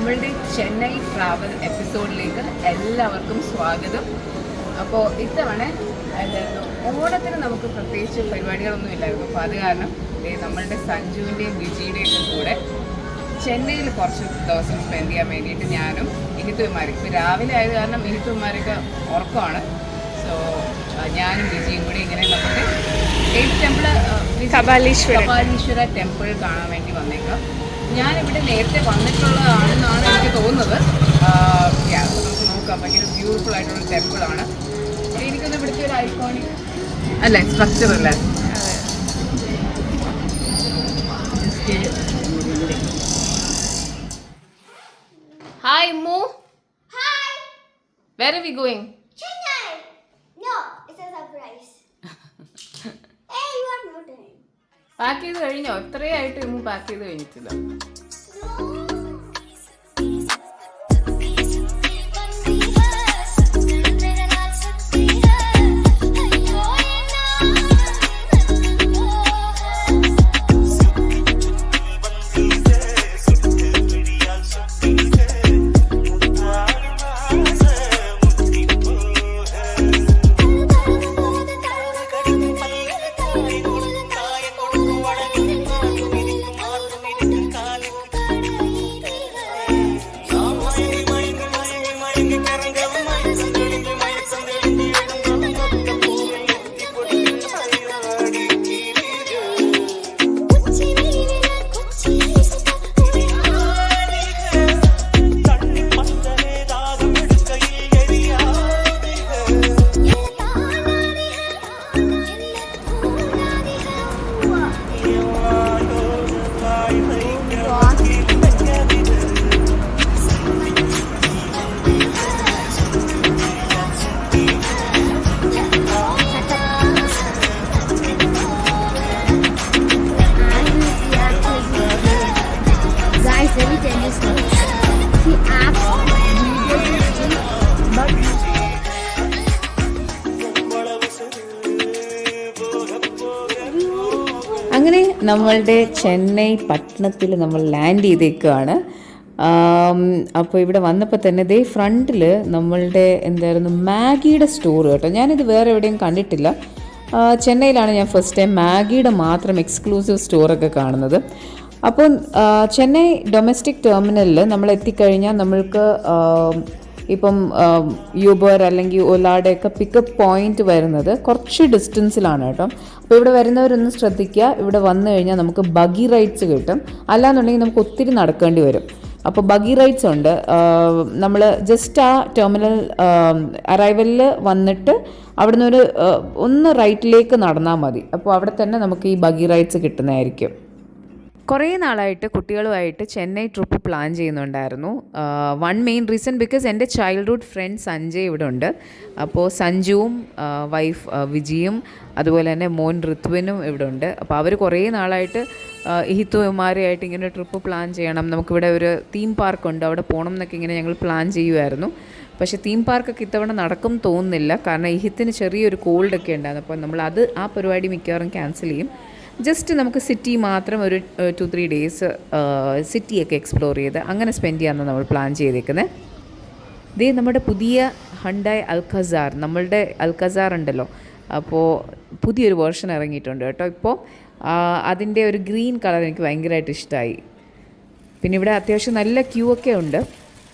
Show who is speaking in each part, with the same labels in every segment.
Speaker 1: നമ്മളുടെ ചെന്നൈ ട്രാവൽ എപ്പിസോഡിലേക്ക് എല്ലാവർക്കും സ്വാഗതം. അപ്പോൾ ഇത്തവണ എന്തായിരുന്നു, ഓണത്തിന് നമുക്ക് പ്രത്യേകിച്ച് പരിപാടികളൊന്നും ഇല്ലായിരുന്നു. അപ്പോൾ അത് കാരണം നമ്മളുടെ സഞ്ജുവിൻ്റെയും വിജിയുടെയും കൂടെ ചെന്നൈയിൽ കുറച്ച് ദിവസം സ്പെൻഡ് ചെയ്യാൻ വേണ്ടിയിട്ട് ഞാനും ഇഹിത്തുമാരും, ഇപ്പോൾ രാവിലെ ആയത് കാരണം ഇഹിത്തുമാരൊക്കെ ഉറക്കമാണ്. സോ ഞാനും വിജിയും കൂടി ഇങ്ങനെ നമ്മുടെ ടെമ്പിൾ കപാലീശ്വര ടെമ്പിൾ കാണാൻ വേണ്ടി വന്നേക്കാം. ഞാനിവിടെ നേരത്തെ വന്നിട്ടുള്ളതാണെന്നാണ് എനിക്ക് തോന്നുന്നത്. നമുക്ക് നോക്കാം, ഭയങ്കര ബ്യൂട്ടിഫുൾ ആയിട്ടുള്ള ടെമ്പിളാണ്. എനിക്കൊന്ന് ഇവിടുത്തെ ഒരു ഐക്കോണിക് അല്ലേ സ്ട്രക്ചർ അല്ലേ. Hi Mo.
Speaker 2: Hi.
Speaker 1: Where are we going?
Speaker 2: Chennai. No, it's a surprise. Hey, you are not in.
Speaker 1: Pack ചെയ്ത് കഴിഞ്ഞോ? എത്രയായിട്ട് ഇമ്മു പാക്ക് ചെയ്ത് കഴിഞ്ഞിട്ടില്ല. അങ്ങനെ നമ്മളുടെ ചെന്നൈ പട്ടണത്തിൽ നമ്മൾ ലാൻഡ് ചെയ്തേക്കുകയാണ്. അപ്പോൾ ഇവിടെ വന്നപ്പോൾ തന്നെ ദേ ഫ്രണ്ടിൽ നമ്മളുടെ എന്തായിരുന്നു മാഗിയുടെ സ്റ്റോർ കേട്ടോ. ഞാനിത് വേറെ എവിടെയും കണ്ടിട്ടില്ല. ചെന്നൈയിലാണ് ഞാൻ ഫസ്റ്റ് ടൈം മാഗിയുടെ മാത്രം എക്സ്ക്ലൂസീവ് സ്റ്റോറൊക്കെ കാണുന്നത്. അപ്പോൾ ചെന്നൈ ഡൊമസ്റ്റിക് ടെർമിനലിൽ നമ്മൾ എത്തിക്കഴിഞ്ഞാൽ നമ്മൾക്ക് ഇപ്പം യൂബർ അല്ലെങ്കിൽ ഒലാടെയൊക്കെ പിക്കപ്പ് പോയിന്റ് വരുന്നത് കുറച്ച് ഡിസ്റ്റൻസിലാണ് കേട്ടോ. അപ്പോൾ ഇവിടെ വരുന്നവരൊന്ന് ശ്രദ്ധിക്കുക, ഇവിടെ വന്നു കഴിഞ്ഞാൽ നമുക്ക് ബഗി റൈഡ്സ് കിട്ടും. അല്ലാന്നുണ്ടെങ്കിൽ നമുക്ക് ഒത്തിരി നടക്കേണ്ടി വരും. അപ്പോൾ ബഗി റൈഡ്സ് ഉണ്ട്. നമ്മൾ ജസ്റ്റ് ആ ടെർമിനൽ അറൈവലിൽ വന്നിട്ട് അവിടെ നിന്ന് ഒന്ന് റൈറ്റിലേക്ക് നടന്നാൽ മതി. അപ്പോൾ അവിടെ തന്നെ നമുക്ക് ഈ ബഗി റൈഡ്സ് കിട്ടുന്നതായിരിക്കും. കുറേ നാളായിട്ട് കുട്ടികളുമായിട്ട് ചെന്നൈ ട്രിപ്പ് പ്ലാൻ ചെയ്യുന്നുണ്ടായിരുന്നു. വൺ മെയിൻ റീസൺ ബിക്കോസ് എൻ്റെ ചൈൽഡ്ഹുഡ് ഫ്രണ്ട് സഞ്ജയ് ഇവിടെ ഉണ്ട്. അപ്പോൾ സഞ്ജുവും വൈഫ് വിജിയും അതുപോലെ തന്നെ മോൻ ഋത്വിനും ഇവിടെ ഉണ്ട്. അപ്പോൾ അവർ കുറേ നാളായിട്ട് ഇഹിത്തുമാരുമായിട്ട് ഇങ്ങനെ ട്രിപ്പ് പ്ലാൻ ചെയ്യണം, നമുക്കിവിടെ ഒരു തീം പാർക്കുണ്ട് അവിടെ പോകണം എന്നൊക്കെ ഇങ്ങനെ ഞങ്ങൾ പ്ലാൻ ചെയ്യുമായിരുന്നു. പക്ഷേ തീം പാർക്കൊക്കെ ഇത്തവണ നടക്കും തോന്നുന്നില്ല, കാരണം ഇഹിത്തിന് ചെറിയൊരു കോൾഡൊക്കെ ഉണ്ടായിരുന്നു. അപ്പോൾ നമ്മൾ ആ പരിപാടി മിക്കവാറും ക്യാൻസൽ ചെയ്യും. ജസ്റ്റ് നമുക്ക് സിറ്റി മാത്രം ഒരു 2-3 ഡേയ്സ് സിറ്റിയൊക്കെ എക്സ്പ്ലോർ ചെയ്ത് അങ്ങനെ സ്പെൻഡ് ചെയ്യാമെന്ന് നമ്മൾ പ്ലാൻ ചെയ്തേക്കുന്നത്. ഇതേ നമ്മുടെ പുതിയ ഹണ്ടായ് അൽഖസാർ, നമ്മളുടെ അൽഖസാർ ഉണ്ടല്ലോ, അപ്പോൾ പുതിയൊരു വേർഷൻ ഇറങ്ങിയിട്ടുണ്ട് കേട്ടോ. ഇപ്പോൾ അതിൻ്റെ ഒരു ഗ്രീൻ കളർ എനിക്ക് ഭയങ്കരമായിട്ട് ഇഷ്ടമായി. പിന്നെ ഇവിടെ അത്യാവശ്യം നല്ല ക്യൂ ഒക്കെ ഉണ്ട്.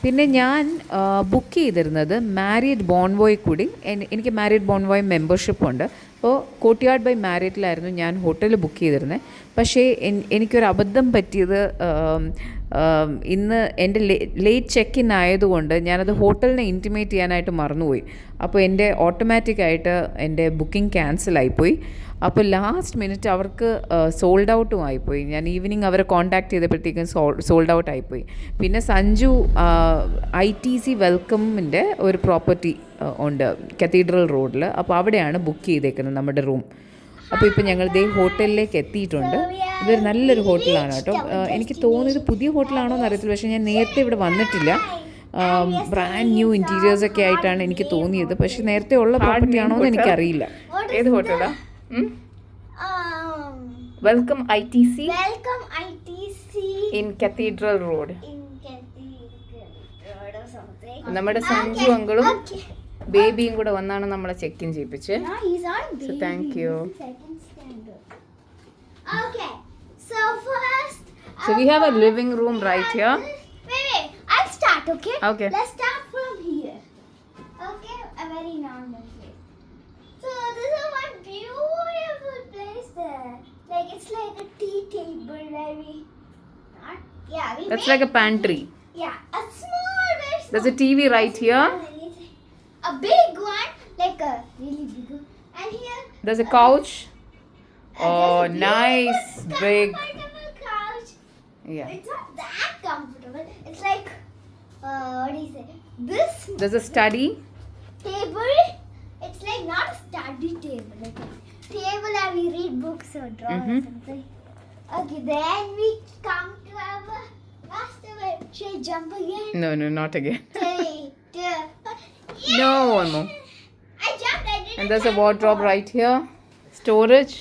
Speaker 1: പിന്നെ ഞാൻ ബുക്ക് ചെയ്തിരുന്നത് മാരിയറ്റ് ബോൺവോയ് കൂടി. എനിക്ക് മാരിയറ്റ് ബോൺവോയ് മെമ്പർഷിപ്പ് ഉണ്ട്. അപ്പോൾ കോർട്ട്യാർഡ് ബൈ മാരിയറ്റിലായിരുന്നു ഞാൻ ഹോട്ടൽ ബുക്ക് ചെയ്തിരുന്നത്. പക്ഷേ എനിക്കൊരു അബദ്ധം പറ്റിയത്, ഇന്ന് എൻ്റെ ലേറ്റ് ചെക്ക് ഇൻ ആയതുകൊണ്ട് ഞാനത് ഹോട്ടലിനെ ഇൻറ്റിമേറ്റ് ചെയ്യാനായിട്ട് മറന്നുപോയി. അപ്പോൾ എൻ്റെ ഓട്ടോമാറ്റിക്കായിട്ട് എൻ്റെ ബുക്കിംഗ് ക്യാൻസലായിപ്പോയി. അപ്പോൾ ലാസ്റ്റ് മിനിറ്റ് അവർക്ക് സോൾഡ് ഔട്ടും ആയിപ്പോയി. ഞാൻ ഈവനിങ് അവരെ കോൺടാക്ട് ചെയ്തപ്പോഴത്തേക്കും സോൾഡ് ഔട്ട് ആയിപ്പോയി. പിന്നെ സഞ്ജു ITC വെൽക്കമിൻ്റെ ഒരു പ്രോപ്പർട്ടി ഉണ്ട് കത്തീഡ്രൽ റോഡിൽ, അപ്പോൾ അവിടെയാണ് ബുക്ക് ചെയ്തേക്കുന്നത് നമ്മുടെ റൂം. അപ്പോൾ ഇപ്പോൾ ഞങ്ങൾ ദേ ഹോട്ടലിലേക്ക് എത്തിയിട്ടുണ്ട്. ഇതൊരു നല്ലൊരു ഹോട്ടലാണ് കേട്ടോ. എനിക്ക് തോന്നിയത് പുതിയ ഹോട്ടലാണോ എന്ന് അറിയത്തില്ല, പക്ഷേ ഞാൻ നേരത്തെ ഇവിടെ വന്നിട്ടില്ല. ബ്രാൻഡ് ന്യൂ ഇൻറ്റീരിയേഴ്സൊക്കെ ആയിട്ടാണ് എനിക്ക് തോന്നിയത്. പക്ഷേ നേരത്തെ ഉള്ള പ്രോപ്പർട്ടി ആണോ എന്ന് എനിക്കറിയില്ല. ഏത് ഹോട്ടലാ? Welcome ITC
Speaker 2: Welcome ITC
Speaker 1: in Cathedral Road.
Speaker 2: something.
Speaker 1: നമ്മുടെ സഞ്ജു അങ്കിളും
Speaker 2: Okay.
Speaker 1: ബേബിയും കൂടെ വന്നാണ് നമ്മളെ ചെക്ക് ഇൻ ചെയ്യിപ്പിച്ച്.
Speaker 2: Now he's on
Speaker 1: So
Speaker 2: baby.
Speaker 1: thank you.
Speaker 2: Second standard. Okay. So first.
Speaker 1: So we have a living room right here.
Speaker 2: Wait. I'll start. Okay.
Speaker 1: Okay.
Speaker 2: Let's start from here. Okay. A very normal place. So this is one beautiful place there. Like it's like a tea table where we. Yeah. We
Speaker 1: That's
Speaker 2: made,
Speaker 1: like a pantry.
Speaker 2: Yeah. A small. Very small.
Speaker 1: There's a TV right here.
Speaker 2: A big one, like a really big one. And here.
Speaker 1: There's a couch. Oh,
Speaker 2: there's a
Speaker 1: nice,
Speaker 2: beautiful,
Speaker 1: big.
Speaker 2: comfortable couch.
Speaker 1: Yeah.
Speaker 2: It's not that comfortable. It's like, what do you say? This
Speaker 1: There's a study.
Speaker 2: table. It's like not a study table, like a table where we read books or draw or something. Okay, then we come to our master bed. Should I jump again?
Speaker 1: No, not again.
Speaker 2: 3, 2, 1.
Speaker 1: No, one more.
Speaker 2: I jumped. I didn't.
Speaker 1: And there's a
Speaker 2: time
Speaker 1: wardrobe
Speaker 2: fall.
Speaker 1: right here. Storage.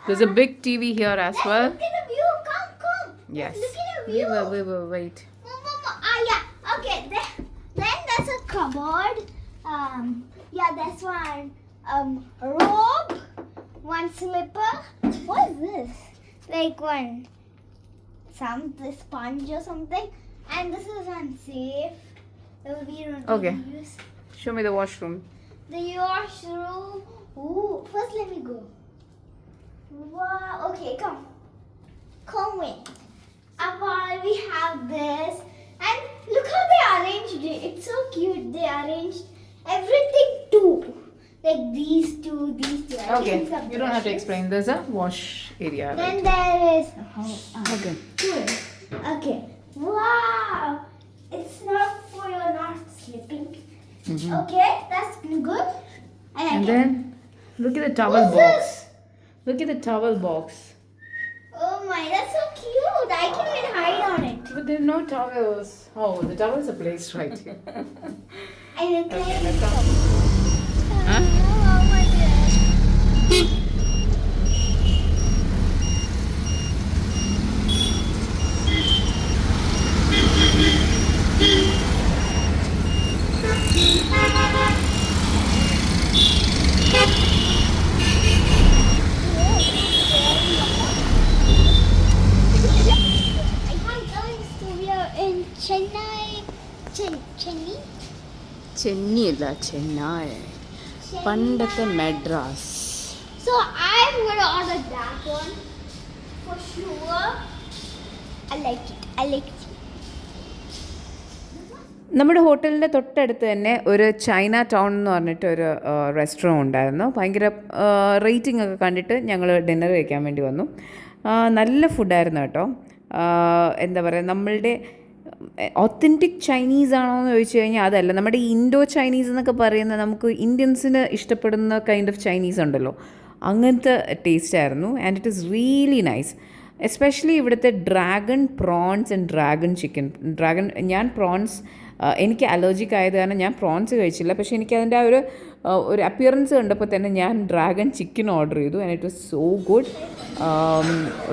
Speaker 1: There's a big TV here as well.
Speaker 2: Look at the view. Come.
Speaker 1: Yes.
Speaker 2: Look at the view.
Speaker 1: Wait.
Speaker 2: Yeah. Okay. Then there's a cupboard. Yeah, there's one. Robe. One slipper. What is this? Like one. The sponge or something. And this is one safe. That will be
Speaker 1: Okay.
Speaker 2: use.
Speaker 1: Show me the washroom.
Speaker 2: The washroom. Ooh. First, let me go. Wow. Okay, come. Come in. We have this. And look how they arranged it. It's so cute. They arranged everything too. Like these two. I
Speaker 1: Okay.
Speaker 2: think some
Speaker 1: You don't have to
Speaker 2: brushes.
Speaker 1: explain. There's a wash area.
Speaker 2: Then
Speaker 1: Right?
Speaker 2: there is.
Speaker 1: Okay.
Speaker 2: Good. Okay. Wow. It's not for you're not sleeping. Okay, that's good.
Speaker 1: And then look at the towel
Speaker 2: What's
Speaker 1: box.
Speaker 2: this?
Speaker 1: Look at the towel box.
Speaker 2: Oh my, that's so cute. I can even hide on it.
Speaker 1: But there are no towels. Oh, the towels are placed right here.
Speaker 2: I look like
Speaker 1: let's go. Huh?
Speaker 2: Oh my god. We are in Chennai. Chennai?
Speaker 1: ചെന്നൈയല്ല ചെന്നൈ പണ്ടത്തെ Madras.
Speaker 2: So I'm gonna order that one for sure. I like it.
Speaker 1: നമ്മുടെ ഹോട്ടലിൻ്റെ തൊട്ടടുത്ത് തന്നെ ഒരു China town എന്ന് പറഞ്ഞിട്ട് ഒരു റെസ്റ്റോറൻറ്റ് ഉണ്ടായിരുന്നു. ഭയങ്കര റേറ്റിംഗ് ഒക്കെ കണ്ടിട്ട് ഞങ്ങൾ ഡിന്നർ കഴിക്കാൻ വേണ്ടി വന്നു. നല്ല ഫുഡായിരുന്നു കേട്ടോ. എന്താ പറയുക, നമ്മളുടെ ഒത്തൻറ്റിക് ചൈനീസ് ആണോ എന്ന് ചോദിച്ചു കഴിഞ്ഞാൽ അതല്ല. നമ്മുടെ ഈ ഇൻഡോ ചൈനീസ് എന്നൊക്കെ പറയുന്ന നമുക്ക് ഇന്ത്യൻസിന് ഇഷ്ടപ്പെടുന്ന കൈൻഡ് ഓഫ് ചൈനീസ് ഉണ്ടല്ലോ, അങ്ങനത്തെ ടേസ്റ്റ് ആയിരുന്നു. And it is really nice. Especially ഇവിടുത്തെ dragon prawns and dragon chicken. ഞാൻ പ്രോൺസ് എനിക്ക് അലർജിക് ആയത് കാരണം ഞാൻ പ്രോൺസ് കഴിച്ചില്ല. പക്ഷേ എനിക്കതിൻ്റെ ആ ഒരു അപ്പിയറൻസ് കണ്ടപ്പോൾ തന്നെ ഞാൻ ഡ്രാഗൺ ചിക്കൻ ഓർഡർ ചെയ്തു. And it was so good.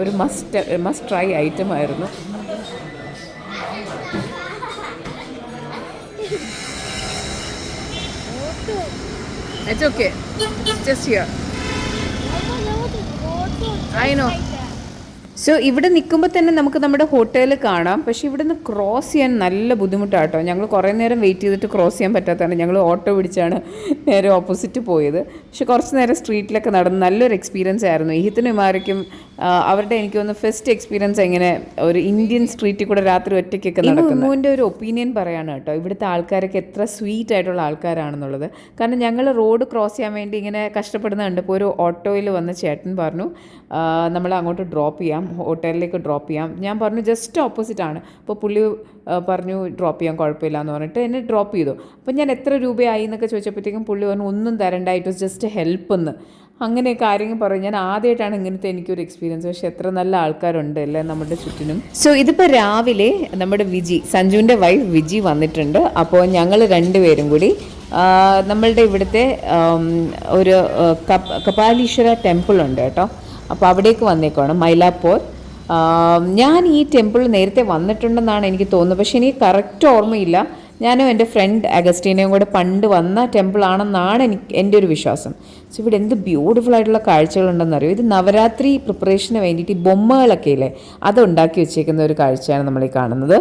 Speaker 1: ഒരു മസ്റ്റ് ട്രൈ ഐറ്റം ആയിരുന്നു. It's okay. It's just here. I know. So ഇവിടെ നിൽക്കുമ്പോൾ തന്നെ നമുക്ക് നമ്മുടെ ഹോട്ടൽ കാണാം. പക്ഷേ ഇവിടുന്ന് ക്രോസ് ചെയ്യാൻ നല്ല ബുദ്ധിമുട്ടാണ് കേട്ടോ. ഞങ്ങൾ കുറേ നേരം വെയിറ്റ് ചെയ്തിട്ട് ക്രോസ് ചെയ്യാൻ പറ്റാത്തതാണ് ഞങ്ങൾ ഓട്ടോ പിടിച്ചാണ് നേരെ ഓപ്പോസിറ്റ് പോയത്. പക്ഷെ കുറച്ച് നേരം സ്ട്രീറ്റിലൊക്കെ നടന്ന് നല്ലൊരു എക്സ്പീരിയൻസ് ആയിരുന്നു. ഇഹിത്തിനും ഇമാരയ്ക്കും അവരുടെ എനിക്ക് തോന്നുന്നു ഫസ്റ്റ് എക്സ്പീരിയൻസ് എങ്ങനെ ഒരു ഇന്ത്യൻ സ്ട്രീറ്റിൽ കൂടെ രാത്രി ഒറ്റയ്ക്കൊക്കെ നടക്കുന്നു. ഇമ്മുവിൻ്റെ ഒരു ഒപ്പീനിയൻ പറയാണ് കേട്ടോ, ഇവിടുത്തെ ആൾക്കാരൊക്കെ എത്ര സ്വീറ്റ് ആയിട്ടുള്ള ആൾക്കാരാണെന്നുള്ളത്. കാരണം ഞങ്ങൾ റോഡ് ക്രോസ് ചെയ്യാൻ വേണ്ടി ഇങ്ങനെ കഷ്ടപ്പെടുന്ന കണ്ടപ്പോൾ ഒരു ഓട്ടോയിൽ വന്ന ചേട്ടൻ പറഞ്ഞു നമ്മളെ അങ്ങോട്ട് ഡ്രോപ്പ് ചെയ്യാം, ഹോട്ടലിലേക്ക് ഡ്രോപ്പ് ചെയ്യാം. ഞാൻ പറഞ്ഞു ജസ്റ്റ് ഓപ്പോസിറ്റാണ്. അപ്പോൾ പുള്ളി പറഞ്ഞു ഡ്രോപ്പ് ചെയ്യാൻ കുഴപ്പമില്ല എന്ന് പറഞ്ഞിട്ട് എന്നെ ഡ്രോപ്പ് ചെയ്തു. അപ്പോൾ ഞാൻ എത്ര രൂപയായി എന്നൊക്കെ ചോദിച്ചപ്പോഴത്തേക്കും പുള്ളി പറഞ്ഞു ഒന്നും തരണ്ട, ഇറ്റ് വാസ് ജസ്റ്റ് ഹെൽപ്പ് എന്ന്. അങ്ങനെ കാര്യങ്ങൾ പറയും. ഞാൻ ആദ്യമായിട്ടാണ് ഇങ്ങനത്തെ എനിക്കൊരു എക്സ്പീരിയൻസ്. പക്ഷേ എത്ര നല്ല ആൾക്കാരുണ്ട് അല്ലേ നമ്മുടെ ചുറ്റിനും. സോ ഇതിപ്പോൾ രാവിലെ നമ്മുടെ സഞ്ജുവിൻ്റെ വൈഫ് വിജി വന്നിട്ടുണ്ട്. അപ്പോൾ ഞങ്ങൾ രണ്ടുപേരും കൂടി നമ്മളുടെ ഇവിടുത്തെ ഒരു കപാലീശ്വര ടെമ്പിൾ ഉണ്ട് കേട്ടോ. അപ്പോൾ അവിടേക്ക് വന്നേക്കാണ്, മൈലാപ്പൂർ. ഞാൻ ഈ ടെമ്പിൾ നേരത്തെ വന്നിട്ടുണ്ടെന്നാണ് എനിക്ക് തോന്നുന്നത്. പക്ഷേ എനിക്ക് കറക്റ്റ് ഓർമ്മയില്ല. ഞാനും എൻ്റെ ഫ്രണ്ട് അഗസ്റ്റീനയും കൂടെ പണ്ട് വന്ന ടെമ്പിൾ ആണെന്നാണ് എൻ്റെ ഒരു വിശ്വാസം. സോ ഇവിടെ എന്ത് ബ്യൂട്ടിഫുൾ ആയിട്ടുള്ള കാഴ്ചകളുണ്ടെന്നറിയോ. ഇത് നവരാത്രി പ്രിപ്പറേഷന് വേണ്ടിയിട്ട് ഈ ബൊമ്മകളൊക്കെ ഇല്ലേ, അത് ഉണ്ടാക്കി വെച്ചേക്കുന്ന ഒരു കാഴ്ചയാണ് നമ്മൾ ഈ കാണുന്നത്.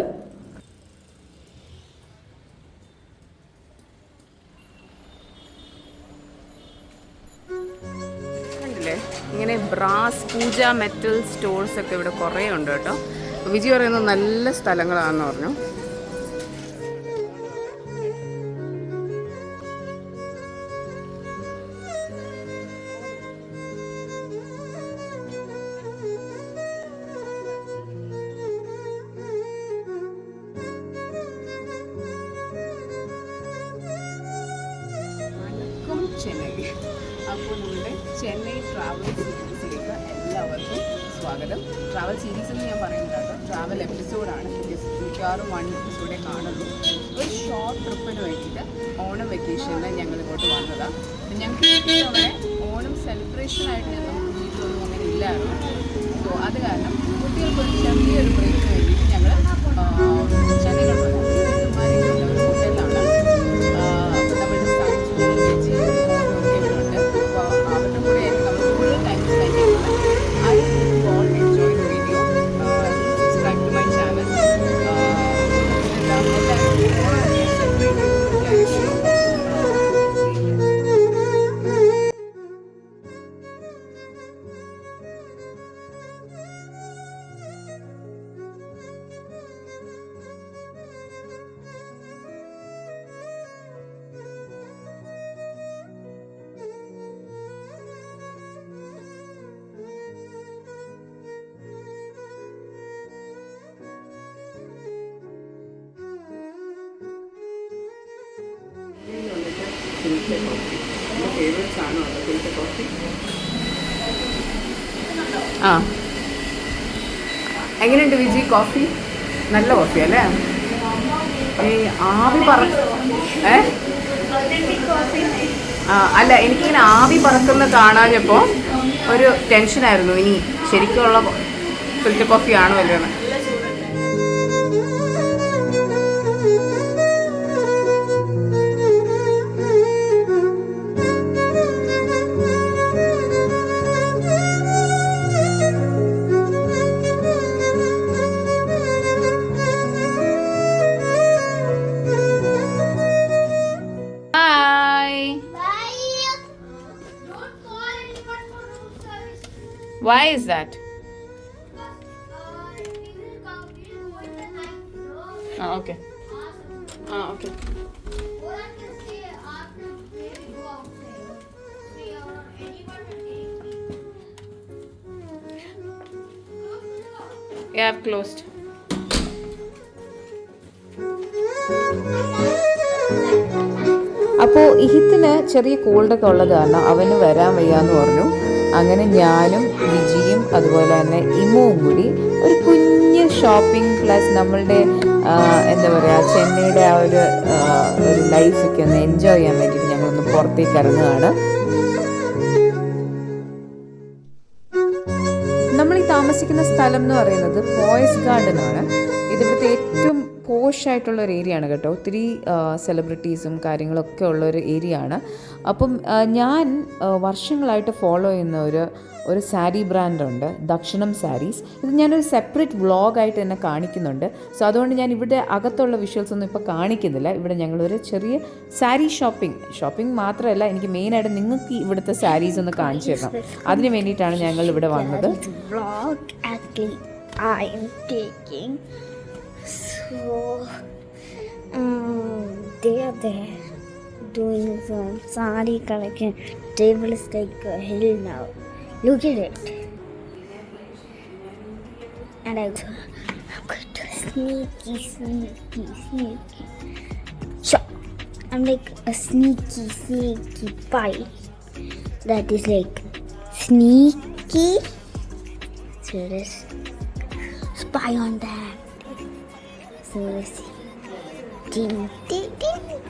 Speaker 1: ഇങ്ങനെ ബ്രാസ് പൂജ മെറ്റൽ സ്റ്റോഴ്സ് ഒക്കെ ഇവിടെ കുറേ ഉണ്ട് കേട്ടോ. വിജി പറയുന്നത് നല്ല സ്ഥലങ്ങളാണെന്ന് പറഞ്ഞു. ചെന്നൈ. അപ്പോൾ നമ്മുടെ ചെന്നൈ ട്രാവൽ സീരീസിലേക്ക് എല്ലാവർക്കും സ്വാഗതം. ട്രാവൽ സീരീസ് എന്ന് ഞാൻ പറയുന്നത് കേട്ടോ, ട്രാവൽ എപ്പിസോഡാണ്. മിക്കവാറും 1 എപ്പിസോഡേ കാണുള്ളൂ. ഒരു ഷോർട്ട് ട്രിപ്പിന് വേണ്ടിയിട്ട് ഓണം വെക്കേഷനിൽ ഞങ്ങൾ ഇങ്ങോട്ട് വന്നതാണ്. ഞങ്ങൾക്ക് അവിടെ ഓണം സെലിബ്രേഷനായിട്ടൊന്നും വീട്ടിലൊന്നും അങ്ങനെ ഇല്ലായിരുന്നു. സോ അത് കാരണം കുട്ടികൾക്കൊരു ചെറിയൊരു ബ്രേക്കിന് വേണ്ടിയിട്ട് ഞങ്ങൾ ചെന്നൈയിൽ ഹോട്ടലാണ്. ഫിൽറ്റർ കോഫി എൻ്റെ ഫേവറേറ്റ്സ് ആണ് ഫിൽറ്റർ കോഫി. ആ എങ്ങനെയുണ്ട് വിജി കോഫി? നല്ല കോഫി അല്ലേ? ഈ ആവി അല്ല, എനിക്കിങ്ങനെ ആവി പറക്കുന്ന കാണാഞ്ഞപ്പോൾ ഒരു ടെൻഷനായിരുന്നു, ഇനി ശരിക്കുള്ള ഫിൽറ്റർ കോഫി ആണോ അല്ലെന്ന്. Why is that? Okay. Okay. Yeah, I've closed. അപ്പോൾ ഇഹിത്തിന് ചെറിയ കോൾഡൊക്കെ ഉള്ളത് കാരണം അവന് വരാൻ വയ്യാന്ന് പറഞ്ഞു. അങ്ങനെ ഞാനും വിജിയും അതുപോലെ തന്നെ ഇമുവും കൂടി ഒരു കുഞ്ഞ് ഷോപ്പിംഗ് പ്ലസ് നമ്മളുടെ എന്താ പറയുക ചെന്നൈയുടെ ആ ഒരു ലൈഫൊക്കെ ഒന്ന് എൻജോയ് ചെയ്യാൻ വേണ്ടിയിട്ട് ഞങ്ങളൊന്ന് പുറത്തേക്ക് ഇറങ്ങുകയാണ്. നമ്മൾ ഈ താമസിക്കുന്ന സ്ഥലം എന്ന് പറയുന്നത് പോയസ് ഗാർഡൻ ആണ്. ഇതിവിടുത്തെ ഏറ്റവും പോഷായിട്ടുള്ള ഒരു ഏരിയ ആണ് കേട്ടോ. ഒത്തിരി സെലിബ്രിറ്റീസും കാര്യങ്ങളൊക്കെ ഉള്ള ഒരു ഏരിയ ആണ്. അപ്പം ഞാൻ വർഷങ്ങളായിട്ട് ഫോളോ ചെയ്യുന്ന ഒരു സാരി ബ്രാൻഡുണ്ട്, ദക്ഷിണം സാരീസ്. ഇത് ഞാനൊരു സെപ്പറേറ്റ് വ്ളോഗായിട്ട് തന്നെ കാണിക്കുന്നുണ്ട്. സോ അതുകൊണ്ട് ഞാൻ ഇവിടെ അകത്തുള്ള വിഷ്വൽസ് ഒന്നും ഇപ്പോൾ കാണിക്കുന്നില്ല. ഇവിടെ ഞങ്ങളൊരു ചെറിയ സാരി ഷോപ്പിംഗ് മാത്രമല്ല, എനിക്ക് മെയിനായിട്ട് നിങ്ങൾക്ക് ഇവിടുത്തെ സാരീസ് ഒന്ന് കാണിച്ചു തരണം. അതിന് വേണ്ടിയിട്ടാണ് ഞങ്ങൾ ഇവിടെ വന്നത്.
Speaker 2: So they are there doing some sari collection. Table is like a hill now. Look at it. And I'm going to sneaky. So I'm like a sneaky pie. That is like sneaky. So let's spy on that. So let's see. Ding. They didn't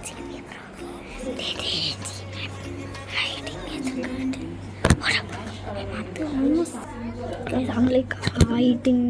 Speaker 2: see me, bro. They didn't see me. Hiding in the garden. What up? Guys, I'm like hiding.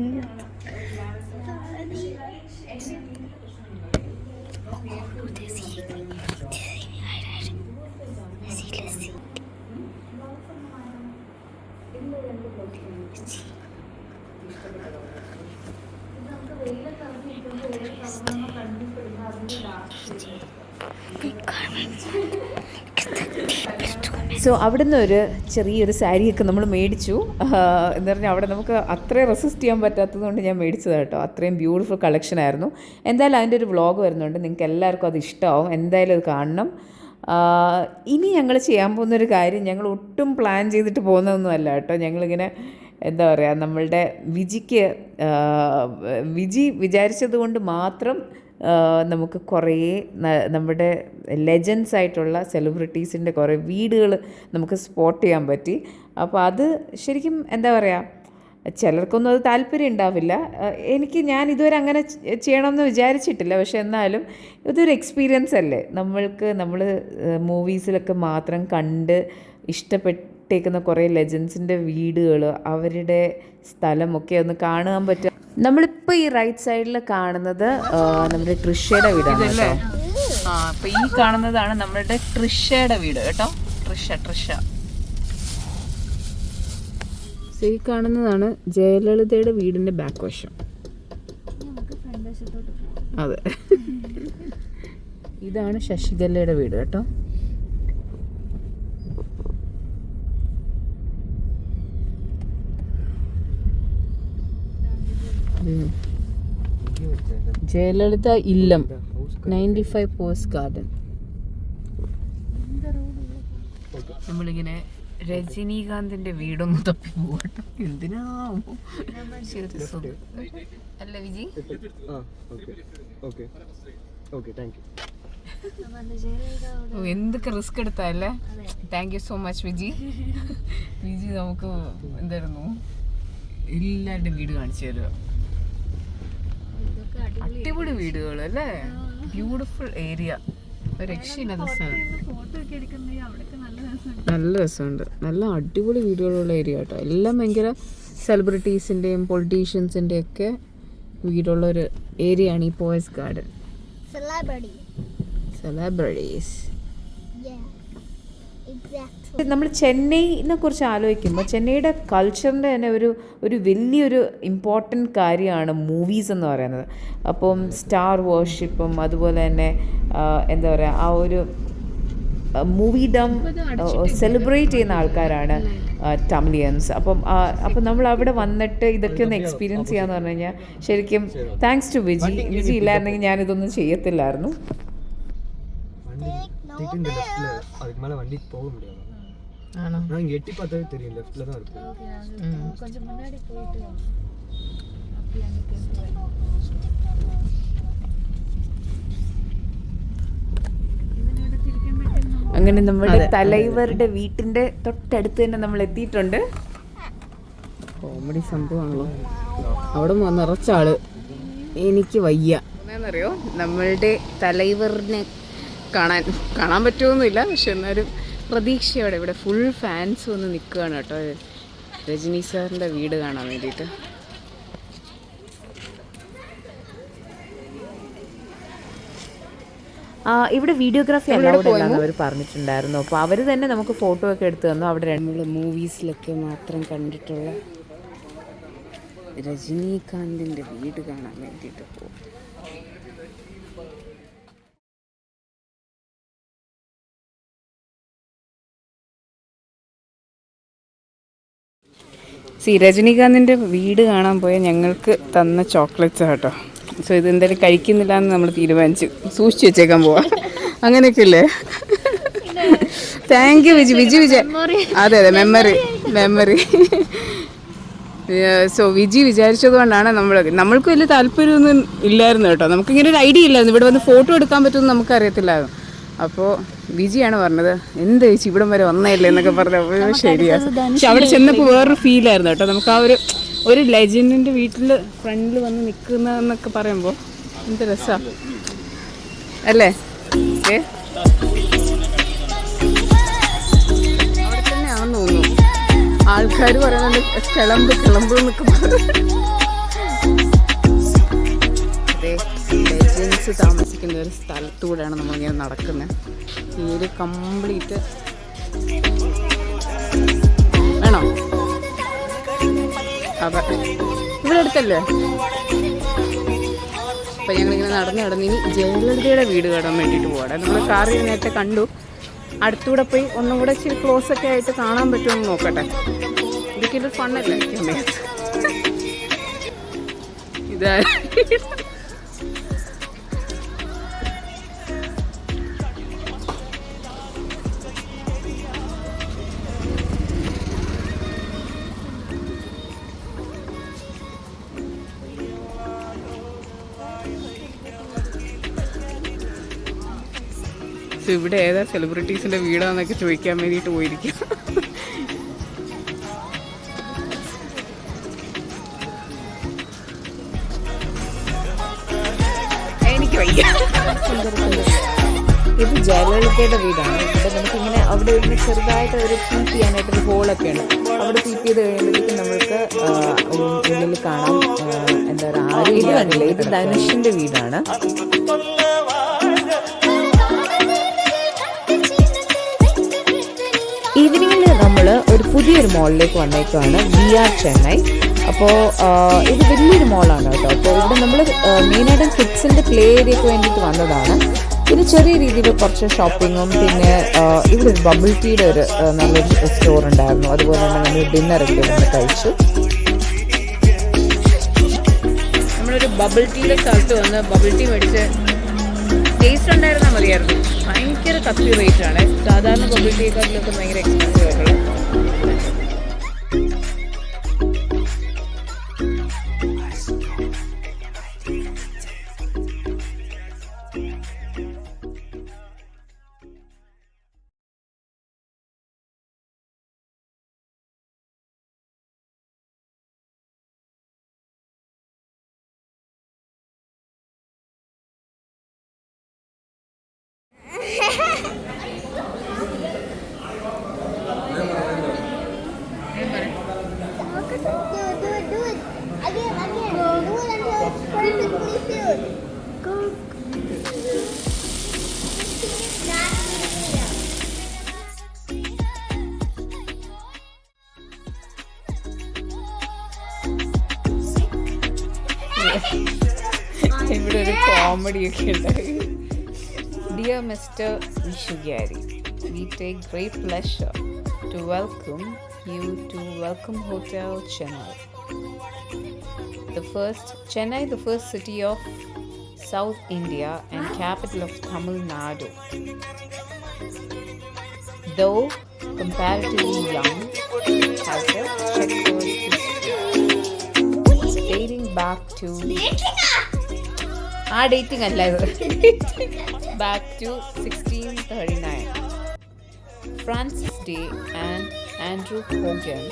Speaker 1: So അവിടുന്ന് ഒരു ചെറിയൊരു സാരിയൊക്കെ നമ്മൾ മേടിച്ചു. എന്ന് പറഞ്ഞാൽ അവിടെ നമുക്ക് അത്രയും റെസിസ്റ്റ് ചെയ്യാൻ പറ്റാത്തത് കൊണ്ട് ഞാൻ മേടിച്ചത് കേട്ടോ. അത്രയും ബ്യൂട്ടിഫുൾ കളക്ഷൻ ആയിരുന്നു. എന്തായാലും അതിൻ്റെ ഒരു വ്ളോഗ് വരുന്നുണ്ട്, നിങ്ങൾക്ക് എല്ലാവർക്കും അത് ഇഷ്ടമാവും, എന്തായാലും അത് കാണണം. ഇനി ഞങ്ങൾ ചെയ്യാൻ പോകുന്നൊരു കാര്യം ഞങ്ങൾ ഒട്ടും പ്ലാൻ ചെയ്തിട്ട് പോകുന്നതൊന്നും അല്ല കേട്ടോ. ഞങ്ങളിങ്ങനെ എന്താ പറയുക, നമ്മളുടെ വിജി വിചാരിച്ചത് കൊണ്ട് മാത്രം നമുക്ക് കുറേ നമ്മുടെ ലെജൻസ് ആയിട്ടുള്ള സെലിബ്രിറ്റീസിൻ്റെ കുറേ വീടുകൾ നമുക്ക് സ്പോട്ട് ചെയ്യാൻ പറ്റി. അപ്പോൾ അത് ശരിക്കും എന്താ പറയുക, ചിലർക്കൊന്നും അത് താല്പര്യം ഉണ്ടാവില്ല. ഞാൻ ഇതുവരെ അങ്ങനെ ചെയ്യണമെന്ന് വിചാരിച്ചിട്ടില്ല. പക്ഷെ എന്നാലും ഇതൊരു എക്സ്പീരിയൻസ് അല്ലേ നമ്മൾ മൂവീസിലൊക്കെ മാത്രം കണ്ട് ഇഷ്ടപ്പെട്ടേക്കുന്ന കുറേ ലെജൻസിൻ്റെ വീടുകൾ, അവരുടെ സ്ഥലമൊക്കെ ഒന്ന് കാണാൻ പറ്റുക. നമ്മളിപ്പോൾ ഈ റൈറ്റ് സൈഡിൽ കാണുന്നത് നമ്മുടെ ട്രിഷയുടെ വീടാണ് കേട്ടോ. അപ്പോൾ ഈ കാണുന്നതാണ് നമ്മളുടെ ട്രിഷയുടെ വീട് കേട്ടോ. ട്രിഷ. ഈ കാണുന്നതാണ് ജയലളിതയുടെ വീടിൻ്റെ ബാക്ക് വശം. അതെ, ഇതാണ് ശശികലയുടെ വീട് കേട്ടോ. ജയലളിത ഇല്ലം 95 പോസ്റ്റ് ഗാർഡൻ. നമ്മളിങ്ങനെ രജനീകാന്തിന്റെ വീടൊന്ന് തപ്പി പോകട്ടോ. എന്തിനാ അല്ല വിജി? എന്തൊക്കെ റിസ്ക് എടുത്തല്ലേ. Thank you so much Viji. നമുക്ക് എന്തായിരുന്നു എല്ലാവരുടെ വീട് കാണിച്ചു തരുക. അടിപൊളി വീടുകൾ അല്ലേ, ബ്യൂട്ടിഫുൾ ഏരിയ, രക്ഷയില്ലാത്ത സ്ഥലം. നല്ല രസമുണ്ട്, നല്ല അടിപൊളി വീടുകളുള്ള ഏരിയ കേട്ടോ. എല്ലാം ഭയങ്കര സെലിബ്രിറ്റീസിൻ്റെയും പൊളിറ്റീഷ്യൻസിൻ്റെയും ഒക്കെ വീടുള്ള ഒരു ഏരിയ ആണ് ഈ പോയസ് ഗാർഡൻ. സെലിബ്രിറ്റീസ്. നമ്മൾ ചെന്നൈനെ കുറിച്ച് ആലോചിക്കുമ്പോൾ ചെന്നൈയുടെ കൾച്ചറിൻ്റെ തന്നെ ഒരു വലിയൊരു ഇമ്പോർട്ടൻറ്റ് കാര്യമാണ് മൂവീസ് എന്ന് പറയുന്നത്. അപ്പം സ്റ്റാർ വർഷിപ്പും അതുപോലെ തന്നെ എന്താ പറയുക, ആ ഒരു മൂവിഡം സെലിബ്രേറ്റ് ചെയ്യുന്ന ആൾക്കാരാണ് തമിലിയൻസ്. അപ്പം നമ്മൾ അവിടെ വന്നിട്ട് ഇതൊക്കെ ഒന്ന് എക്സ്പീരിയൻസ് ചെയ്യാന്ന് പറഞ്ഞു കഴിഞ്ഞാൽ ശരിക്കും താങ്ക്സ് ടു വിജി ഇല്ലായിരുന്നെങ്കിൽ ഞാനിതൊന്നും ചെയ്യത്തില്ലായിരുന്നു. അങ്ങനെ നമ്മുടെ തലൈവരുടെ വീട്ടിന്റെ തൊട്ടടുത്ത് തന്നെ നമ്മൾ എത്തിയിട്ടുണ്ട്. കോമഡി സംഭവമാണല്ലോ, അവിടെ നിറച്ചാള്. എനിക്ക് വയ്യ എന്നറിയോ, നമ്മളുടെ തലൈവറിനെ കാണാൻ പറ്റുമൊന്നുമില്ല. പക്ഷെ എന്നാലും പ്രതീക്ഷയോടെ ഇവിടെ ഫുൾ ഫാൻസ് വന്ന് നിൽക്കുകയാണ് കേട്ടോ, രജനി സാറിൻ്റെ വീട് കാണാൻ വേണ്ടിയിട്ട്. ഇവിടെ വീഡിയോഗ്രാഫി അല്ലാതെ അവർ പറഞ്ഞിട്ടുണ്ടായിരുന്നു. അപ്പോൾ അവർ തന്നെ നമുക്ക് ഫോട്ടോ ഒക്കെ എടുത്തു തന്നു. അവിടെ നമ്മൾ മൂവീസിലൊക്കെ മാത്രം കണ്ടിട്ടുള്ള രജനീകാന്തിൻ്റെ വീട് കാണാൻ വേണ്ടിയിട്ട് പോകും. രജനീകാന്തിൻ്റെ വീട് കാണാൻ പോയ ഞങ്ങൾക്ക് തന്ന ചോക്ലേറ്റ്സ് കേട്ടോ. സോ ഇതെന്തായാലും കഴിക്കുന്നില്ല എന്ന് നമ്മൾ തീരുമാനിച്ചു. സൂക്ഷിച്ച് വെച്ചേക്കാൻ പോവാം, അങ്ങനെയൊക്കെ ഇല്ലേ. Thank you Viji. അതെ മെമ്മറി. സോ വിജി വിചാരിച്ചത് കൊണ്ടാണ് നമ്മൾക്ക് വലിയ താല്പര്യമൊന്നും ഇല്ലായിരുന്നു കേട്ടോ. നമുക്കിങ്ങനെ ഒരു ഐഡിയ ഇല്ലായിരുന്നു ഇവിടെ വന്ന് ഫോട്ടോ എടുക്കാൻ പറ്റുമെന്ന് നമുക്കറിയത്തില്ലായിരുന്നു. അപ്പോൾ വിജിയാണ് പറഞ്ഞത്, എന്ത് ചേച്ചി ഇവിടം വരെ വന്നതല്ലേ എന്നൊക്കെ പറഞ്ഞപ്പോൾ ശരിയാണ്. പക്ഷെ അവിടെ ചെന്നപ്പോൾ വേറൊരു ഫീലായിരുന്നു കേട്ടോ. നമുക്ക് ആ ഒരു ലെജൻഡിൻ്റെ വീട്ടിൽ ഫ്രണ്ടിൽ വന്ന് നിൽക്കുന്നതെന്നൊക്കെ പറയുമ്പോൾ എന്ത് രസമാണ് അല്ലേ. അവിടെ തന്നെയാണെന്ന് തോന്നുന്നു. ആൾക്കാർ പറയുന്നുണ്ട് കിളമ്പ് എന്നൊക്കെ പറഞ്ഞു. ലെജൻസ് താമസിക്കുന്ന ഒരു സ്ഥലത്തൂടെയാണ് നമ്മളിങ്ങനെ നടക്കുന്നത്. ഈ ഒരു കംപ്ലീറ്റ് വേണോ? അതെ, ഇവിടെ അടുത്തല്ലേ. അപ്പം ഞങ്ങളിങ്ങനെ നടന്ന് ഇനി ജയലളിതയുടെ വീട് കാണാൻ വേണ്ടിയിട്ട് പോകണം. നമ്മൾ കാറിൽ നേരത്തെ കണ്ടു.
Speaker 3: അടുത്തൂടെ പോയി ഒന്നും കൂടെ ഇച്ചിരി ക്ലോസ് ഒക്കെ ആയിട്ട് കാണാൻ പറ്റുമെന്ന് നോക്കട്ടെ. ഇതൊക്കെ ഫണ്ണല്ലേ ഇതാ. ഇവിടെ ഏതാ സെലിബ്രിറ്റീസിന്റെ വീടാന്നൊക്കെ ചോദിക്കാൻ വേണ്ടിയിട്ട് പോയിരിക്കും. എനിക്ക് വയ്യ.
Speaker 1: ഇത് ജയലളിതയുടെ വീടാണ്. ഇവിടെ നമുക്കിങ്ങനെ അവിടെ ഇങ്ങനെ ചെറുതായിട്ട് ഒരു പീപ്പ് ചെയ്യാനായിട്ടൊരു ഹോളൊക്കെ ഉണ്ട്. അവിടെ പീപ്പ് ചെയ്ത് കഴിയുമ്പോഴേക്കും നമ്മൾക്ക് ഉള്ളിൽ കാണാം. എന്താ പറയുക, ആരും ഇത് കണ്ടില്ല. ഇത് ധനുഷിന്റെ വീടാണ്. ഈവനിങ്ങിൽ നമ്മൾ ഒരു പുതിയൊരു മോളിലേക്ക് വന്നേക്കാണ്, VR ചെന്നൈ. അപ്പോൾ ഇത് വലിയൊരു മോളാണ് കേട്ടോ. അപ്പോൾ ഇവിടെ നമ്മൾ മെയിനായിട്ടും കിഡ്സിൻ്റെ പ്ലേ ഏരിയയ്ക്ക് വേണ്ടിയിട്ട് വന്നതാണ്. പിന്നെ ചെറിയ രീതിയിൽ കുറച്ച് ഷോപ്പിങ്ങും, പിന്നെ ഇവിടെ ഒരു ബബിൾ ടീയുടെ ഒരു നല്ലൊരു സ്റ്റോർ ഉണ്ടായിരുന്നു. അതുപോലെ തന്നെ നമ്മൾ ഡിന്നറൊക്കെ ഇവിടെ കഴിച്ചു.
Speaker 3: നമ്മളൊരു ബബിൾ ടീയുടെ സ്ഥലത്ത് വന്ന് ബബിൾ ടീ മേടിച്ച് ടേസ്റ്റ് ഉണ്ടായിരുന്നാൽ മതിയായിരുന്നു. ഭയങ്കര കത്തി റേറ്റാണ്. സാധാരണ ബബിൾ ടീക്കാട്ടിലൊക്കെ ഭയങ്കര എക്സ്പെൻസീവ് ആയിട്ടുള്ളത്. ഇവിടെ ഒരു കോമഡിയൊക്കെ ഉണ്ടായി. Dear Mr. Vishugari, we take great pleasure to welcome you to Welcome Hotel Chennai. The first city of South India and capital of Tamil Nadu. Though comparatively young, has a checkered history dating back to dating alla back to 1639. Francis Day and Andrew Hogan,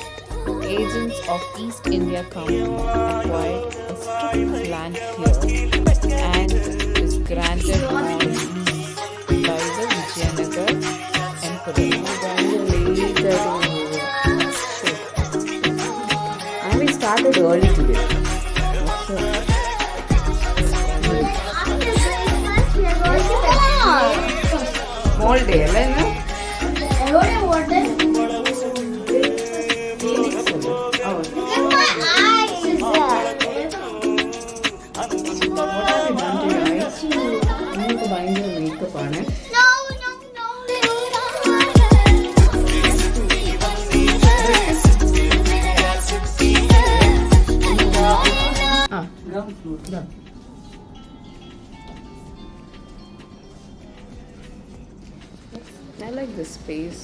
Speaker 3: agents of East India Company, acquired a strip of land here and is granted on lease by the Vijayanagar Emperor. And we started early today. Small day, right? ഭയങ്കര makeup ആണ്. I like this space.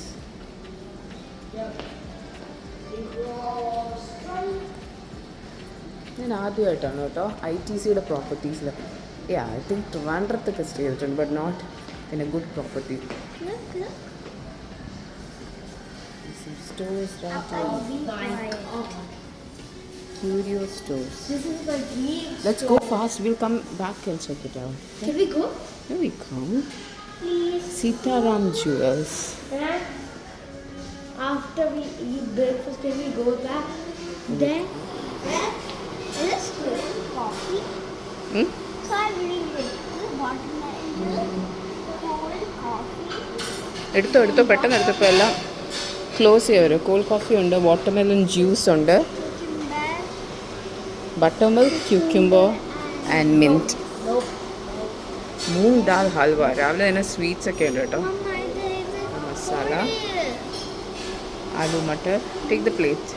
Speaker 3: ഞാൻ ആദ്യമായിട്ടാണ് കേട്ടോ ITCയുടെ പ്രോപ്പർട്ടീസിൽ. I think ട്രിവാൻഡ്രത്തൊക്കെ stay ചെയ്തിട്ടുണ്ട്, but not in a good property. Stores right. Curio stores.
Speaker 2: This is the dream.
Speaker 3: Let's go fast. We'll come back and check it out.
Speaker 2: Can we go?
Speaker 3: Here we come.
Speaker 2: Please.
Speaker 3: Sitaram Jewels.
Speaker 2: And after we eat breakfast, can we go back? Then, let's go. Coffee. So I believe it. Watermelon. Cold coffee.
Speaker 3: എടുത്തോ പെട്ടെന്ന് എടുത്തപ്പോൾ എല്ലാം close ചെയ്യുമല്ലോ. Cold coffee ഉണ്ട്, watermelon juice ഉണ്ട്, butter milk, cucumber and mint. Moong dal halwa. രാവിലെ തന്നെ sweets ഒക്കെ ഉണ്ട് കേട്ടോ. masala, aloo matar. Take the plate.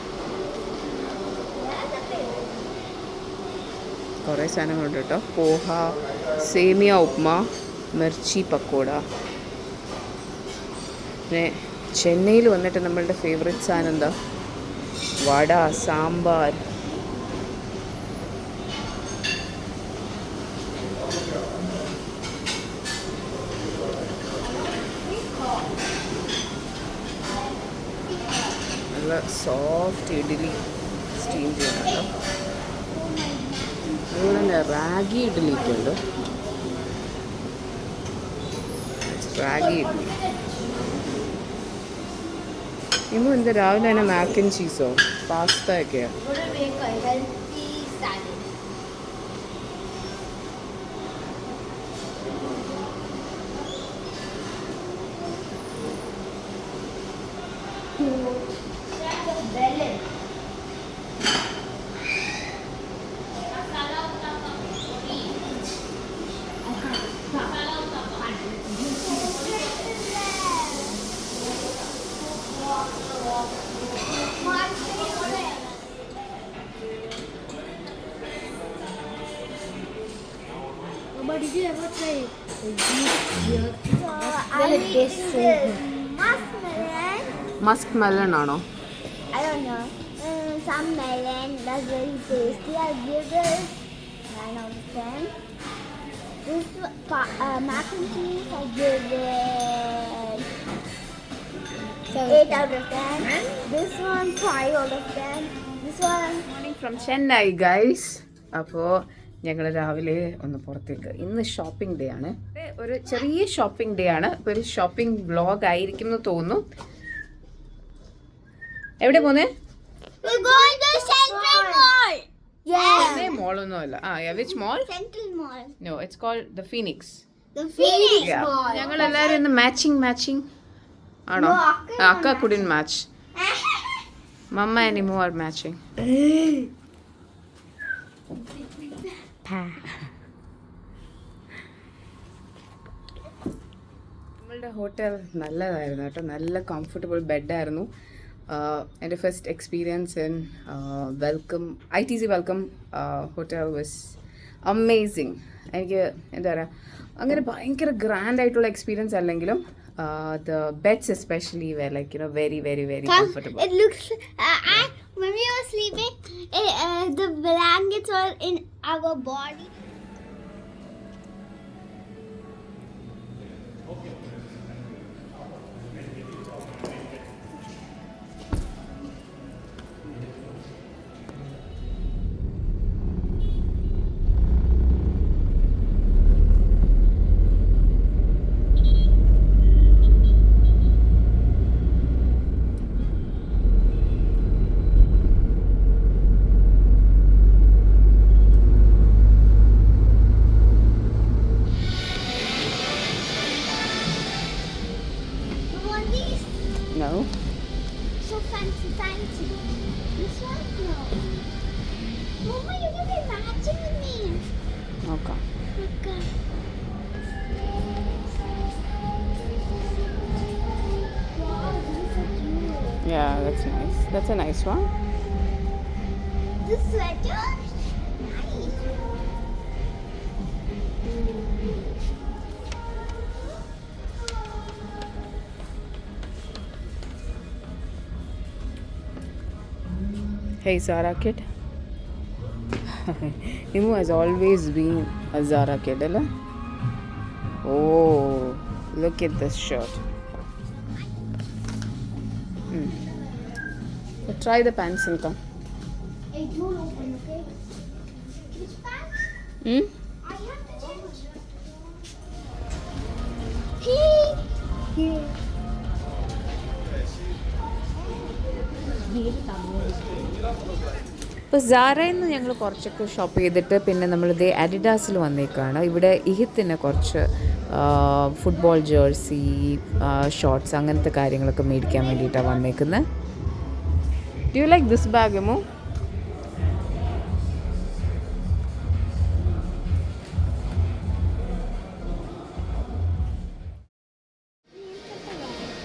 Speaker 3: കുറേ സാധനങ്ങളുണ്ട് കേട്ടോ. പോഹ, സേമിയ ഉപ്മ, മിർച്ചി പക്കോട. പിന്നെ ചെന്നൈയിൽ വന്നിട്ട് നമ്മളുടെ ഫേവറേറ്റ് സാധനം എന്താ? വട, സാമ്പാർ. നല്ല സോഫ്റ്റ് ഇഡ്ഡലി സ്റ്റീം ചെയ്യുന്നുണ്ടോ. അതുപോലെ തന്നെ റാഗി ഇഡ്ഡലിയൊക്കെ ഉണ്ട്. റാഗി ഇഡ്ഡലി. ഇന്നും എന്താ രാവിലെ തന്നെ മാക്ക് ആൻഡ് ചീസോ പാസ്ത ഒക്കെയാണ്.
Speaker 2: What a make a healthy salad. But did you ever try this muskmelon?
Speaker 3: Musk melon ആണോ?
Speaker 2: I don't know. Some melon that's very tasty. I'll give this 9 out of 10. This mac and cheese, I give it 8 out of 10. This one 5 out of 10. This one
Speaker 3: morning from Chennai guys. അപ്പോൾ ഞങ്ങൾ രാവിലെ ഒന്ന് പുറത്തേക്ക്. ഇന്ന് shopping day ആണ്. ഒരു ചെറിയ shopping day ആണ്. ഇപ്പോൾ ഒരു ഷോപ്പിംഗ് വ്ളോഗ് ആയിരിക്കും എന്ന് തോന്നുന്നു. എവിടെ പോന്നേ?
Speaker 2: we're going to Central Mall. Yeah.
Speaker 3: മോളൊന്നും അല്ല. Which mall?
Speaker 2: Central Mall.
Speaker 3: No, it's called the Phoenix.
Speaker 2: The Phoenix Mall.
Speaker 3: ഞങ്ങൾ എല്ലാവരും ഇന്ന് മാച്ചിങ് ആണോ?
Speaker 2: No,
Speaker 3: അക്ക കുഡിൻ match. Mamma and Imu are matching. നമ്മളുടെ ഹോട്ടൽ നല്ലതായിരുന്നു കേട്ടോ. നല്ല കംഫർട്ടബിൾ ബെഡായിരുന്നു. എൻ്റെ first experience in ITC welcome hotel was amazing. എനിക്ക് എന്താ പറയുക, അങ്ങനെ ഭയങ്കര ഗ്രാൻഡ് ആയിട്ടുള്ള എക്സ്പീരിയൻസ് അല്ലെങ്കിലും the beds especially were like, you know, very, very, very comfortable.
Speaker 2: It looks. When we were sleeping, the blankets were in our body. You want these?
Speaker 3: No?
Speaker 2: So fancy. This one? No. Mama, you can be matching with me.
Speaker 3: നോക്കാം.
Speaker 2: Look. Wow, these are cute.
Speaker 3: Yeah, that's nice. That's a nice one.
Speaker 2: This sweater? Nice.
Speaker 3: Hey, Zara kid. Imu has always been a Zara kid, right? Oh, look at this shirt. So try the pants and come.
Speaker 2: Hey, don't open, okay? Which pants?
Speaker 3: Hmm?
Speaker 2: I have to change. Hey! Here.
Speaker 1: ഇപ്പോൾ സാറയിൽ നിന്ന് ഞങ്ങൾ കുറച്ചൊക്കെ shop ചെയ്തിട്ട് പിന്നെ നമ്മളിത് അഡിഡാസിൽ വന്നേക്കാണ്. ഇവിടെ ഇഹിത്തിന് കുറച്ച് football jersey, shorts അങ്ങനത്തെ കാര്യങ്ങളൊക്കെ മേടിക്കാൻ വേണ്ടിയിട്ടാണ് വന്നേക്കുന്നത്.
Speaker 3: Do you like this bag, Imu?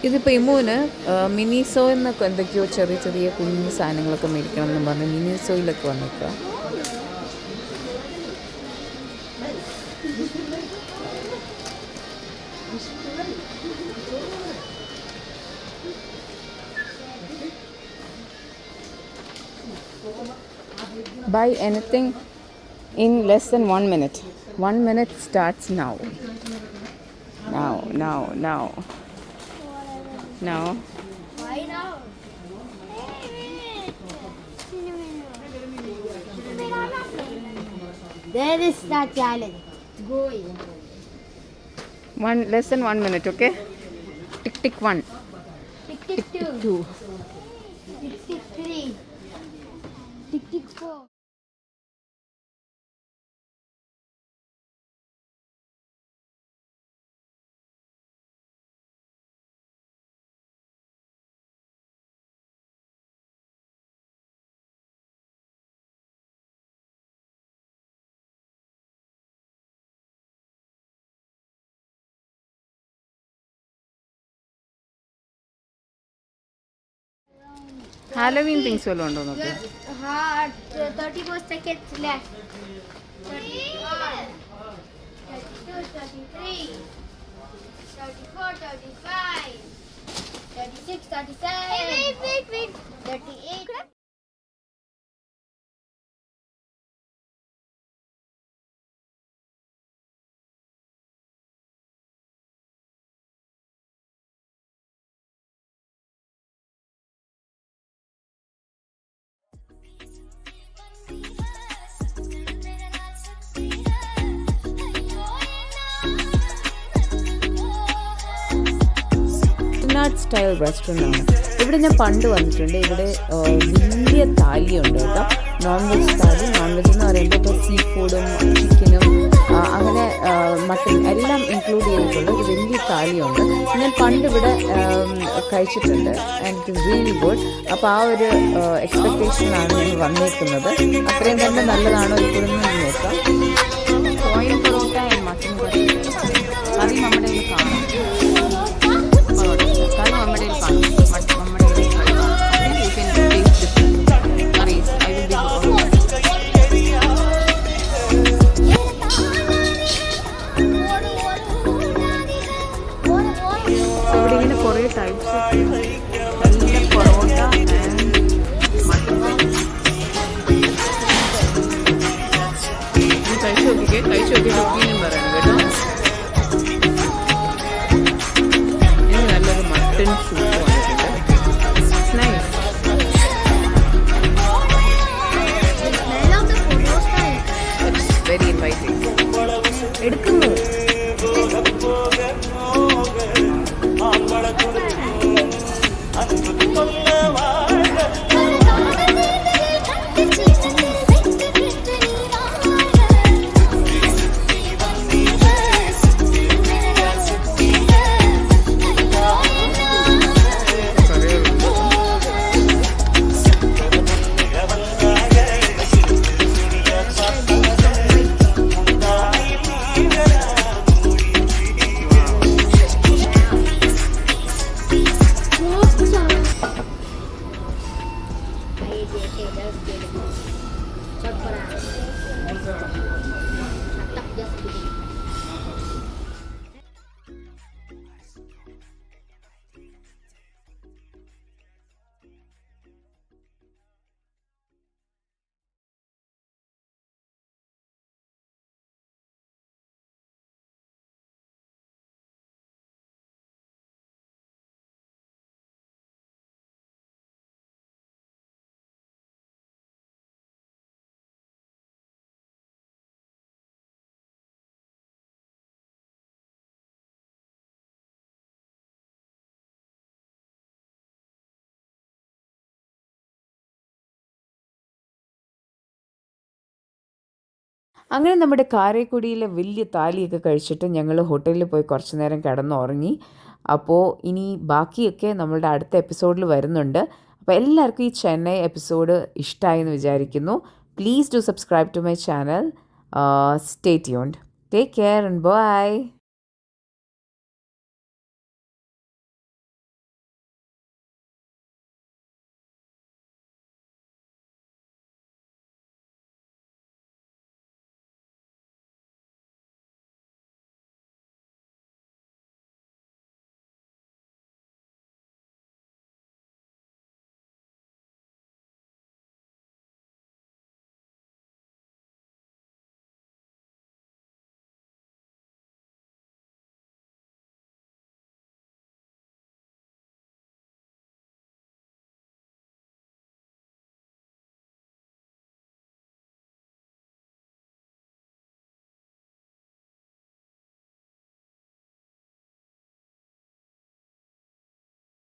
Speaker 3: ഇതിപ്പോൾ ഇമ്മുവിന് മിനിസോയിൽ നിന്നൊക്കെ എന്തൊക്കെയോ ചെറിയ ചെറിയ കുഞ്ഞു സാധനങ്ങളൊക്കെ മേടിക്കണം എന്ന് പറഞ്ഞ് മിനിസോയിലൊക്കെ വന്നിക്കുക. Buy anything in less than 1 minute. 1 minute starts now. Now.
Speaker 2: Why now? There is that challenge. Going.
Speaker 3: Less than 1 minute, okay? Tick tick 1.
Speaker 2: Tick tick 2. Tick tick 3. Tick tick 4.
Speaker 3: Halloween things വല്ലതും ഉണ്ടോ നോക്ക്.
Speaker 2: 30 more seconds left. 31, 32, 33, 34, 35, 36, 37, wait. 38.
Speaker 3: Chettinad style restaurant ആണ്. ഇവിടെ ഞാൻ പണ്ട് വന്നിട്ടുണ്ട്. ഇവിടെ വലിയ താലിയുണ്ട് കേട്ടോ. നോൺ വെജ് താലി. നോൺ വെജ് എന്ന് പറയുമ്പോൾ ഇപ്പോൾ സീ ഫുഡും ചിക്കനും അങ്ങനെ മട്ടൻ എല്ലാം ഇൻക്ലൂഡ് ചെയ്തിട്ടുള്ള ഒരു വലിയ താലിയുണ്ട്. ഞാൻ പണ്ട് ഇവിടെ കഴിച്ചിട്ടുണ്ട്. And it is really good. അപ്പോൾ ആ ഒരു എക്സ്പെക്റ്റേഷനിലാണ് ഞാൻ വന്നേക്കുന്നത്. അത്രയും തന്നെ നല്ലതാണോ ഇപ്പോഴും നോക്കാം. കോയിൻ പൊറോട്ട ആൻഡ് മട്ടൻ കറി. കറി നമ്മുടെ കയ്യിൽ കാണും. കറി നമ്മുടെ കയ്യിൽ കാണും. നമ്മുടെ കയ്യിൽ കറി കാണും. You can taste different കറീസ്. I will be ഇവിടെ ഇങ്ങനെ കുറേ ടൈപ്സ് നല്ല പൊറോട്ട ആൻഡ് മട്ടൻ. കഴിച്ചു നോക്കിയിട്ട് ഒപ്പീനിയൻ പറയണം കേട്ടോ. എനിക്ക് നല്ലൊരു മട്ടൻ സൂപ്പ് വന്നിട്ടുണ്ട്. നൈസ്. Very inviting. എടുക്കുന്നു. അങ്ങനെ നമ്മുടെ കാരക്കുടിയിലെ വലിയ താലിയൊക്കെ കഴിച്ചിട്ട് ഞങ്ങൾ ഹോട്ടലിൽ പോയി കുറച്ച് നേരം കിടന്നുറങ്ങി. അപ്പോൾ ഇനി ബാക്കിയൊക്കെ നമ്മളുടെ അടുത്ത എപ്പിസോഡിൽ വരുന്നുണ്ട്. അപ്പോൾ എല്ലാവർക്കും ഈ ചെന്നൈ എപ്പിസോഡ് ഇഷ്ടമായി എന്ന് വിചാരിക്കുന്നു. Please do subscribe to my channel. Stay tuned. Take care and by.